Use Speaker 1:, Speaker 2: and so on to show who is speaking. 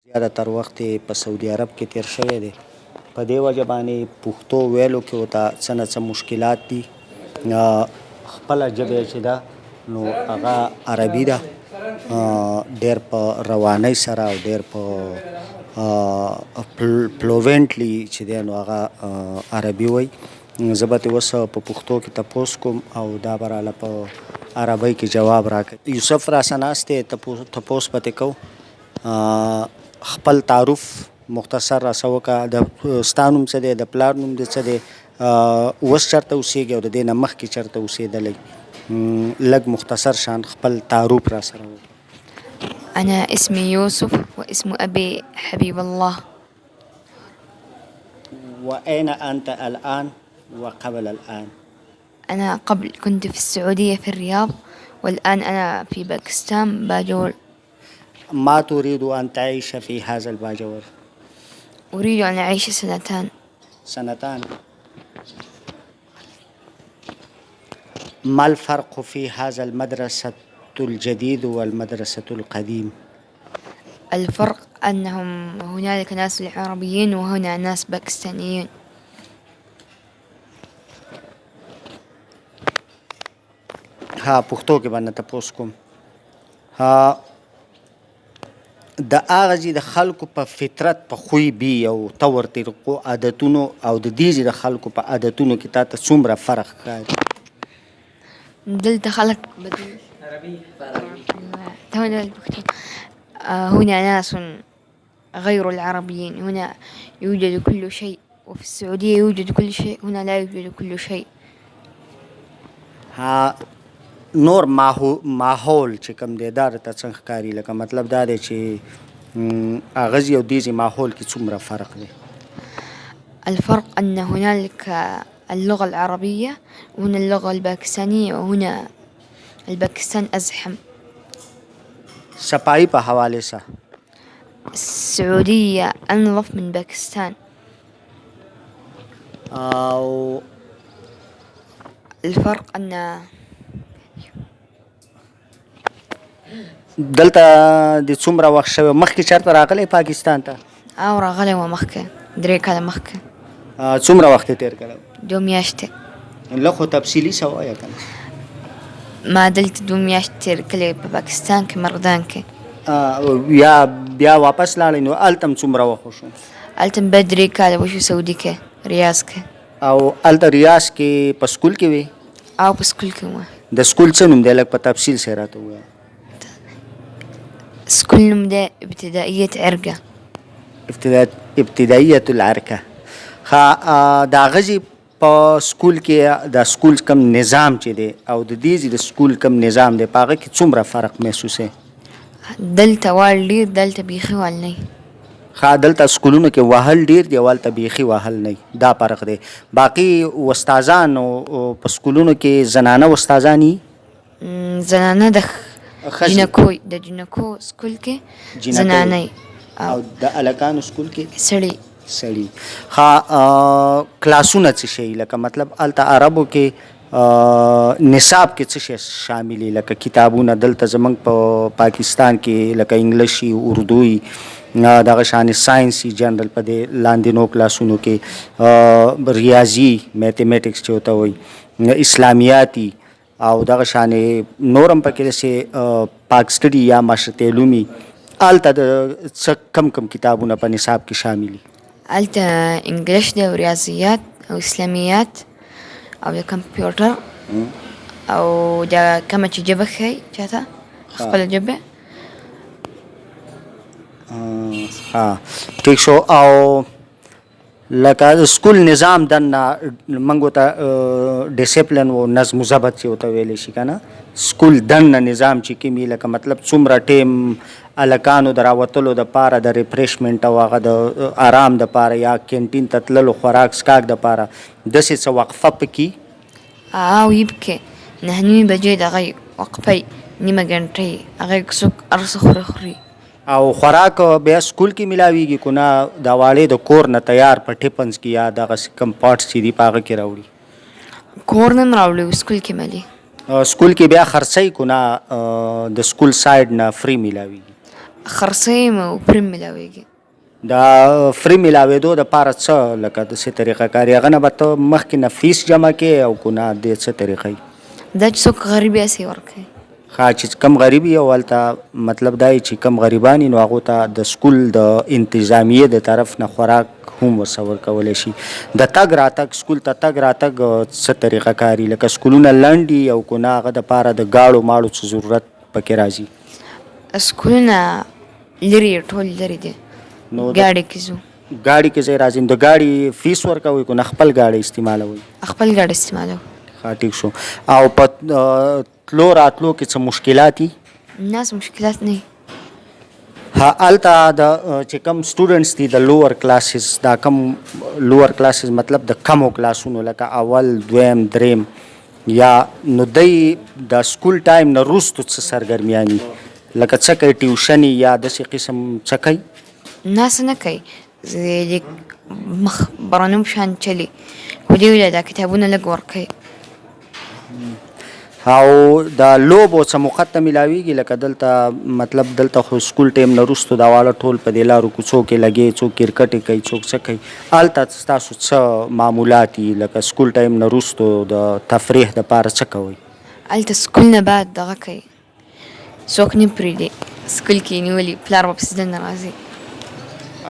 Speaker 1: زیاتره وخت یې په سعودي عرب کې تیر شوی دی. په دې وجه باندې پښتو ویلو کې ورته څه نه څه مشکلات دي. خپله ژبه چې ده نو هغه عربي ده، ډېر په روانۍ سره او ډېر په فلوونټلی چې دی نو هغه عربي وایي. زه به ترې اوس په پښتو کې تپوس کوم او دا به راله په عربۍ کې جواب راکړي. یوسف راسه ناست دی، تپوس به ترې کوو. خپل تعارف مختصر راسه وکړه. د ستا نوم څه دی، د پلار نوم دې څه دی، اوس چېرته اوسېږي او د دې نه مخکې چېرته اوسېدلی؟ لږ مختصر شان خپل تعارف راسره وکړه.
Speaker 2: أنا اسمي يوسف واسم أبي حبيب الله.
Speaker 1: وأين أنت الآن وقبل الآن؟
Speaker 2: أنا قبل كنت في السعودية في الرياض، والآن أنا في باكستان باجور.
Speaker 1: ما تريد أن تعيش في هذا الباجور؟
Speaker 2: أريد أن أعيش سنتان.
Speaker 1: ما الفرق في هذا المدرسة الجديد والمدرسة القديم؟
Speaker 2: الفرق أنهم هنالك ناس عربيين وهنا ناس باكستانيين.
Speaker 1: ها پښتو کې باندې تپوس کوم. ها د هغه ځای د خلکو په فطرت، په خوی بي او طور طریقو عادتونو او د دې ځای د خلکو په عادتونو کې تا ته څومره فرق ښکاري؟
Speaker 2: دلته خلق هنا ناس غير العربيين. هنا يوجد كل شيء، وفي السعودية يوجد كل شيء، هنا لا يوجد كل شيء.
Speaker 1: ها نور ماحول چې کوم دی دا راته څنګه ښکاري؟ لکه مطلب دا دی چې هغه ځای او دې ځای ماحول کې څومره فرق دی؟
Speaker 2: الفرق أن هنالك اللغة العربية وهنا اللغة الباكستانية، وهنا الباكستان أزحم.
Speaker 1: صفائی په حوالې سره
Speaker 2: السعودية أنظف من باكستان.
Speaker 1: او
Speaker 2: الفرق أن
Speaker 1: دلته د څومره وخت شوی؟ مخکې چېرته راغلی پاکستان ته؟
Speaker 2: أو راغلي ومخكة دري كذا مخكة.
Speaker 1: څومره وخت تیر کړی؟
Speaker 2: دوم ياشتي.
Speaker 1: لږ خو تفصیلي څه ووایه که نه.
Speaker 2: ما دلت دوم ياشتي كلي بباكستان كمردان كي.
Speaker 1: یا بیا واپس لاړی نو هلته هم څومره وخت وشو؟
Speaker 2: ألتم بدري كذا وشو سعودي كي رياض كي.
Speaker 1: او هلته ریاض کې په سکول کې وې؟
Speaker 2: أو بس كل كم
Speaker 1: د سکول څه نوم دی؟ لږ په تفصیل سره راته ووایه.
Speaker 2: سكول نمدة ابتدائية عرقة.
Speaker 1: ابتدائیة العرکه. ښه د هغه ځای په سکول کې د سکول کم نظام چې دی او د دې ځای د سکول کم نظام دی په هغه کې څومره فرق محسوسوي؟
Speaker 2: دلتا والدير دلتا بيخي والني.
Speaker 1: ښه دلته سکولونو کې وهل ډیر دی او هلته بیخي وهل نه، دا فرق دی. باقي استادان په سکولونو کې زنانه استادان یي؟
Speaker 2: زنانه د جنکوی د جنکو سکول کې زنانه
Speaker 1: او د الکانو سکول کې
Speaker 2: سړي.
Speaker 1: ښه کلاسونه څه شي؟ لکه مطلب هلته عربو کې نصاب کې څه شی شامل دي؟ لکه کتابونه دلته زموږ په پاکستان کې لکه انګلیش وي، اردو وي، دغه شانې ساینس وي جنرل په دې لاندینو کلاسونو کې، ریاضي میتھمیټکس چې ورته وایي، اسلامیات وي او دغه شانې نور هم پکې داسې پاک سټډي یا معاشرتي علوم وي. هلته د څه کم کتابونه په نصاب کې شامل دي؟
Speaker 2: هلته انګلیش دی او ریاضیات او اسلامیات او د کمپیوټر او د کومه چې ژبه ښایي چاته خپله ژبه.
Speaker 1: ټیک شو. او لکه د سکول نظام دننه موږ ورته ډیسپلن و نظم و ضبط چې ورته ویلی شي که نه، سکول دننه نظام چې کوم وي لکه مطلب څومره ټیم هلکانو د راوتلو دپاره د ریفریشمنټ او هغه د آرام دپاره یا کینټین ته تللو خوراک څښاک دپاره داسې څه وقفه پکې؟
Speaker 2: او يبكي نهني بجيد أغي وقفي نيمة جنتي أغي كسوك أرس خوري.
Speaker 1: او خوراک بیا سکول کې ملاویږي که نه دا واړې د کور نه تیار په ټیپنز کې یا دغسې کم پاټس چې دي په هغه کې راوړي؟
Speaker 2: کور نه راوړي، سکول کې ملي.
Speaker 1: سکول کې بیا خرڅوي که نه د سکول سایډ نه فري ملاویږي؟
Speaker 2: خرصيم او پریم ملاویږي.
Speaker 1: دا فری ملاوېدو دپاره څه لکه داسې طریقه کار هغه نه به ته مخکې نه فیس جمع کړې او که نه دې څه طریقه
Speaker 2: دا چې څوک غریب یې هسې ورکوي.
Speaker 1: ښه چې کم غریب وي او هلته مطلب دا چې کم غریبان وي نو هغو ته د سکول د انتظامیې د طرف نه خوراک هم ورسه ورکولی شي. د تګ راتګ سکول ته تګ راتګ څه طریقه کاري لکه سکولونه لنډ وي او که نه هغه دپاره د ګاړو ماړو څه ضرورت پکې راځي.
Speaker 2: سکولونه لرې ټول لرې دي.
Speaker 1: نو
Speaker 2: ګاډي کې ځو.
Speaker 1: ګاډي کې ځای راځي نو د ګاډي فیس ورکوئ که نه خپل ګاډی استعمالوئ؟
Speaker 2: خپل ګاډي استعمالوو.
Speaker 1: ښه ټیک شو. او په تلو راتلو کې څه مشکلات دي؟
Speaker 2: نه څه مشکلات نه وي.
Speaker 1: ها هلته د چې کم سټوډنټس دي د لوور کلاسز دا کم لوور کلاسز مطلب د کمو کلاسونو لکه اول دویم دریم یا نو دی د سکول ټایم نه وروستو څه سرګرمیاني لکه څه کوي ټیوشن یا داسې قسم څه کوي؟
Speaker 2: نه څه نه کوي. د مخ برانوم شان چلي خو دوی له دا کتابونه لږ ورکوي.
Speaker 1: او د لوبو څه موقع ته میلاویږي لکه دلته مطلب دلته خو سکول ټایم نه وروستو دا واړه ټول په دې لارو کوڅو کې لګي څوک کرکټ کوي څوک څه کوي هلته ستاسو څه معمولات دي لکه سکول ټایم نه وروستو د تفریح دپاره څه کوئ؟
Speaker 2: هلته سکول نه بعد دغه کوي څوک نه پرېږدي سکول کې یې نیولي پلار به پسې دننه راځي.